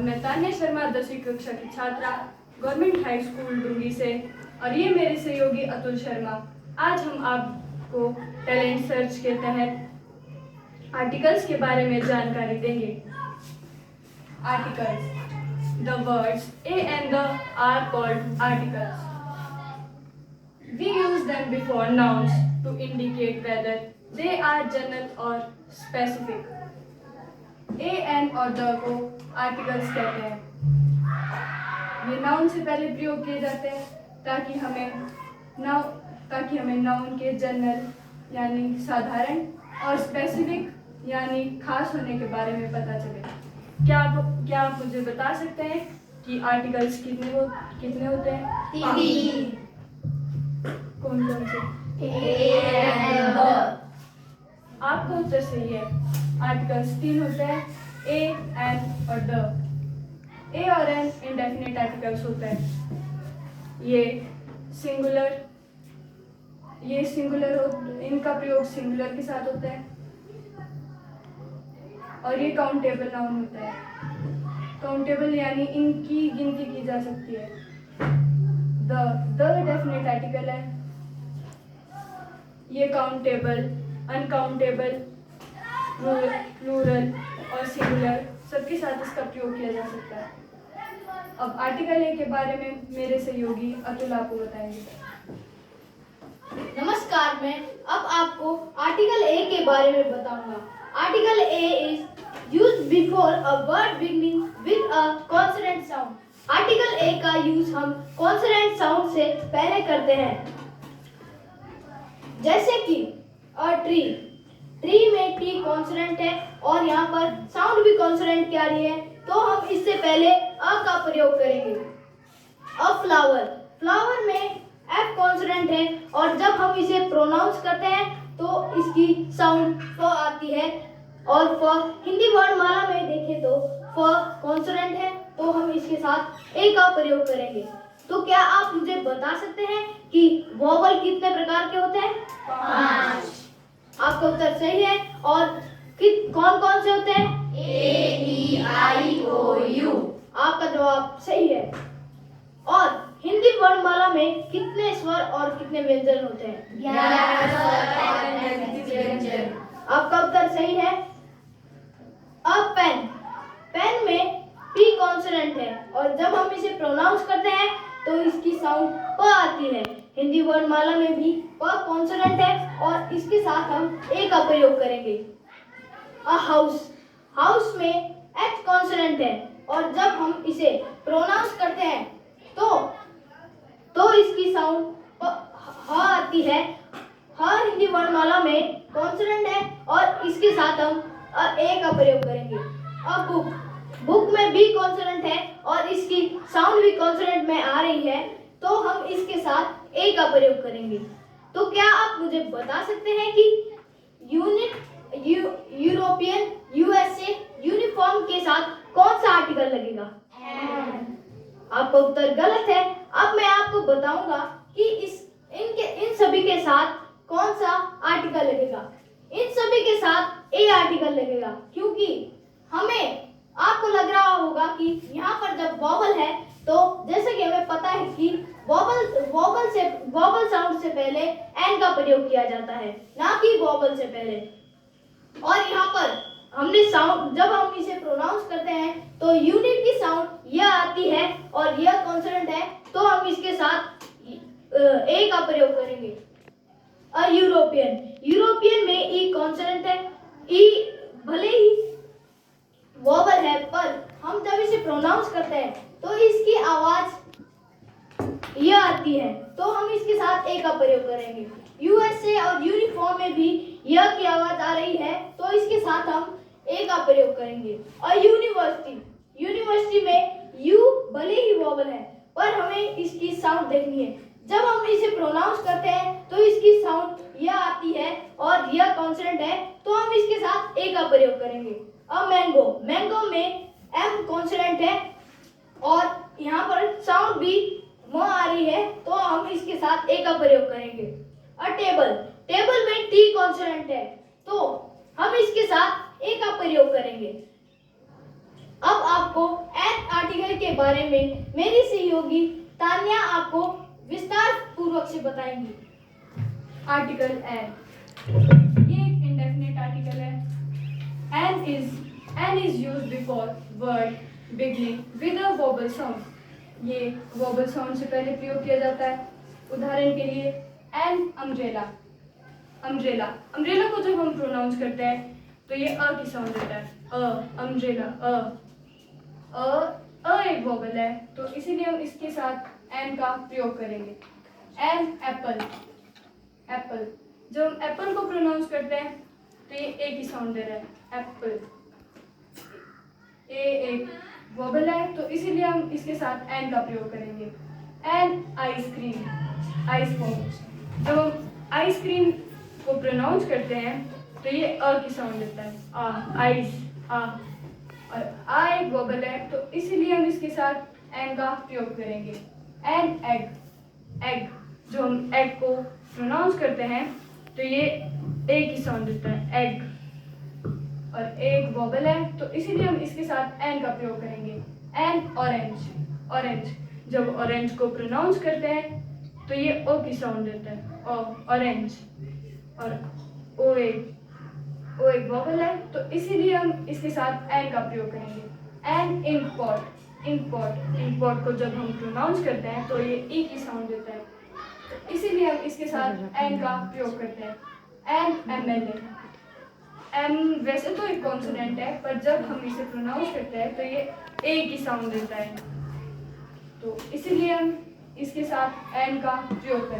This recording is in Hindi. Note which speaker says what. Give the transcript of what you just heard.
Speaker 1: मैं तान्या शर्मा 10वीं कक्षा की छात्रा गवर्नमेंट हाई स्कूल डुंगी से और ये मेरे सहयोगी अतुल शर्मा। आज हम आपको टैलेंट सर्च के तहत आर्टिकल्स के बारे में जानकारी देंगे। Articles, the words a and the are called articles. We use them before nouns to indicate whether they are general or specific. A an और द को आर्टिकल्स कहते हैं। ये नाउन से पहले प्रयोग किए जाते हैं ताकि हमें नाउन के जनरल यानी साधारण और स्पेसिफिक यानी खास होने के बारे में पता चले। क्या आप मुझे बता सकते हैं कि आर्टिकल्स कितने होते हैं?
Speaker 2: 3।
Speaker 1: कौन कौन से? आपका उत्तर सही है। आर्टिकल्स 3 होते हैं, ए, एन और द। ए और एन इंडेफिनिट आर्टिकल्स होते हैं। ये सिंगुलर इनका प्रयोग सिंगुलर के साथ होता है और ये काउंटेबल नाउन होता है। काउंटेबल यानी इनकी गिनती की जा सकती है। द डेफिनेट आर्टिकल है। ये काउंटेबल, अनकाउंटेबल, प्लूरल और सिंगुलर सबके साथ इसका प्रयोग किया जा सकता है। अब आर्टिकल ए के बारे में मेरे सहयोगी अतुल आपको बताएंगे।
Speaker 2: नमस्कार, मैं अब आपको आर्टिकल ए के बारे में बताऊंगा। Article A is used before a word beginning with a consonant sound. Article A का यूज हम कॉन्सोनेंट साउंड से पहले करते हैं, जैसे कि अ ट्री। ट्री में टी कॉन्सोनेंट है और यहाँ पर साउंड भी कॉन्सोनेंट की आ रही है, तो हम इससे पहले अ का प्रयोग करेंगे। अ फ्लावर। फ्लावर में एफ कॉन्सोनेंट है और जब हम इसे प्रोनाउंस करते हैं तो इसकी साउंड फ आती है। और फ हिंदी वर्णमाला में देखें तो फ कॉन्सोनेंट है, तो हम इसके साथ ए का प्रयोग करेंगे। तो क्या आप मुझे बता सकते हैं कि वोवल कितने प्रकार के होते हैं? 5। आपका उत्तर सही है। और कौन कौन से होते हैं? ए, ई, आई, ओ, यू। आपका जवाब सही है। और हिंदी वर्णमाला में कितने स्वर और कितने व्यंजन होते हैं? 11 स्वर और 39 व्यंजन। आपका उत्तर सही है। अब पेन। पेन में पी कॉन्सोनेंट है और जब हम इसे प्रोनाउंस करते हैं तो इसकी साउंड प आती है। हिंदी वर्णमाला में भी प कॉन्सोनेंट है और इसके साथ हम ए का प्रयोग करेंगे। A house. हाउस में एच कॉन्सोनेंट है और जब हम इसे प्रोनाउंस करते हैं तो इसकी साउंड ह आती है। ह हिंदी वर्णमाला में कॉन्सोनेंट है और इसके साथ हम ए का प्रयोग करेंगे। A book. बुक में बी कॉन्सोनेंट है और इसकी साउंड भी कॉन्सोनेंट में आ रही है, तो हम इसके साथ ए का प्रयोग करेंगे। तो क्या आप मुझे बता सकते हैं कि यूरोपियन, यूएसए, यूनिफॉर्म के साथ कौन सा आर्टिकल लगेगा? आपका उत्तर गलत है। अब मैं आपको बताऊंगा कि इन सभी के साथ कौन सा आर्टिकल लगेगा। इन सभी के साथ ए आर्टिकल लगेगा, क्योंकि आपको लग रहा होगा कि यहाँ पर जब वॉवल है तो जैसे कि हमें पता है कि वॉवल साउंड से पहले एन का प्रयोग किया जाता है, ना कि वॉवल से पहले। और यहाँ पर जब हम इसे प्रोनाउंस करते हैं तो यूनिट की साउंड यह आती है और यह कॉन्सोनेंट है, तो हम इसके साथ ए का प्रयोग करेंगे। अ यूरोपियन में ई कॉन्सोनेंट है। ई भले ही वोवल है, पर हम जब इसे प्रोनाउंस करते हैं तो इसकी आवाज यह आती है, तो हम इसके साथ ए का प्रयोग करेंगे। यूएसए और यूनिफॉर्म में भी यह की आवाज आ रही है, तो इसके साथ हम ए का प्रयोग करेंगे। और यूनिवर्सिटी में यू भले ही वोवल है, पर हमें इसकी साउंड देखनी है। जब हम इसे प्रोनाउंस करते हैं तो इसकी साउंड यह आती है और यह कॉन्सोनेंट है, तो हम इसके साथ ए का प्रयोग करेंगे। अब मैंगो में एम कॉन्सोनेंट है और यहाँ पर साउंड भी म आ रही है, तो हम इसके साथ ए का प्रयोग करेंगे। अ टेबल में टी कॉन्सोनेंट है, तो हम इसके साथ ए का प्रयोग करेंगे। अब आपको एन बारे में मेरी सहयोगी तान्या आपको विस्तार पूर्वक से बताएंगी।
Speaker 1: आर्टिकल एन, ये एक इंडेफिनिट आर्टिकल है। An is used before word beginning with a vowel sound. ये वोबल साउंड से पहले प्रयोग किया जाता है। उदाहरण के लिए एन अम्ब्रेला। अम्ब्रेला अम्ब्रेला को जब हम प्रोनाउंस करते हैं तो ये अ की साउंड देता है। अम्ब्रेला एक वोबल है, तो इसीलिए हम इसके साथ एन का प्रयोग करेंगे। An apple. एप्पल जब हम एप्पल को प्रोनाउंस करते हैं तो ये ए की साउंड दे रहा है। एप्पल ए एक वोबल है, तो इसीलिए हम इसके साथ एन का प्रयोग करेंगे। An ice cream. आइसक्रीम जब हम आइसक्रीम को प्रोनाउंस करते हैं तो ये अ की साउंड देता है। आइस और आ एक वोबल है, तो इसीलिए हम इसके साथ एन का प्रयोग करेंगे। An egg. एग जो हम एग को प्रोनाउंस करते हैं तो ये ए की साउंड देता है। एग और एक वोबल है, तो इसीलिए हम इसके साथ एन का प्रयोग करेंगे। N orange. ऑरेंज जब ऑरेंज को प्रोनाउंस करते हैं तो ये ओ की साउंड देता है। ऑरेंज और ओ एक वोबल है, तो इसीलिए हम इसके साथ एन का प्रयोग करेंगे। An ink pot. Ink pot को जब हम प्रोनाउंस करते हैं तो ये ई की साउंड देता है, तो इसीलिए हम इसके साथ एन का प्रयोग करते हैं। N MLA. एम वैसे तो एक कॉन्सोनेंट है, पर जब हम इसे प्रोनाउंस करते हैं तो ये ए की साउंड देता है, तो इसीलिए हम इसके साथ एन का प्रयोग करें।